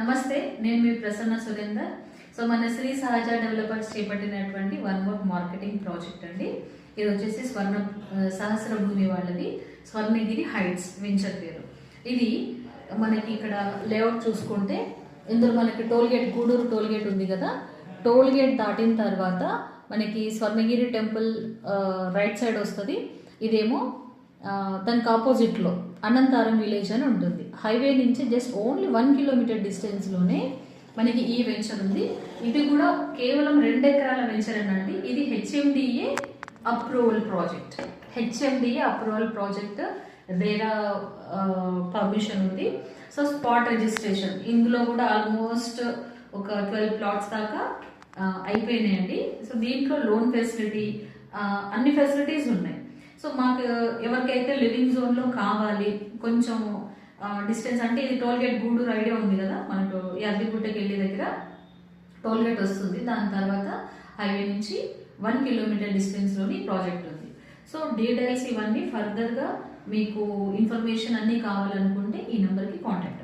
నమస్తే, నేను మీ ప్రసన్న సురేందర్. సో మన శ్రీ సహజ డెవలపర్స్ చేపట్టినటువంటి వన్ మోర్ మార్కెటింగ్ ప్రాజెక్ట్ అండి. ఇది వచ్చేసి సహస్ర భూమి వాళ్ళది స్వర్ణగిరి హైట్స్ వెంచర్ పేరు. ఇది మనకి ఇక్కడ లేఅవుట్ చూసుకుంటే ఇందులో మనకి టోల్గేట్ గూడూరు టోల్గేట్ ఉంది కదా, టోల్గేట్ దాటిన తర్వాత మనకి స్వర్ణగిరి టెంపుల్ రైట్ సైడ్ వస్తుంది. ఇదేమో దానికి ఆపోజిట్లో అనంతారం విలేజ్ అని ఉంటుంది. హైవే నుంచి జస్ట్ ఓన్లీ 1 కిలోమీటర్ డిస్టెన్స్లోనే మనకి ఈ వెంచర్ ఉంది. ఇది కూడా కేవలం 2 ఎకరాల వెంచర్ అనండి. ఇది HMDA approval project. HMDA approval project RERA permission ఉంది. సో స్పాట్ రిజిస్ట్రేషన్ ఇందులో కూడా ఆల్మోస్ట్ ఒక 12 ప్లాట్స్ దాకా అయిపోయినాయండి. సో దీంట్లో లోన్ ఫెసిలిటీ అన్ని ఫెసిలిటీస్ ఉన్నాయి. సో మాకు ఎవరికైతే లివింగ్ జోన్లో కావాలి, కొంచెం డిస్టెన్స్ అంటే ఇది టోల్గేట్ గూడూరు ఐడియా ఉంది కదా, మనకు యాదగిరిగుట్టకి వెళ్ళే దగ్గర టోల్గేట్ వస్తుంది. దాని తర్వాత హైవే నుంచి 1 కిలోమీటర్ డిస్టెన్స్లోని ప్రాజెక్ట్ ఉంది. సో డీటెయిల్స్ ఇవన్నీ ఫర్దర్గా మీకు ఇన్ఫర్మేషన్ అన్నీ కావాలనుకుంటే ఈ నెంబర్కి కాంటాక్ట్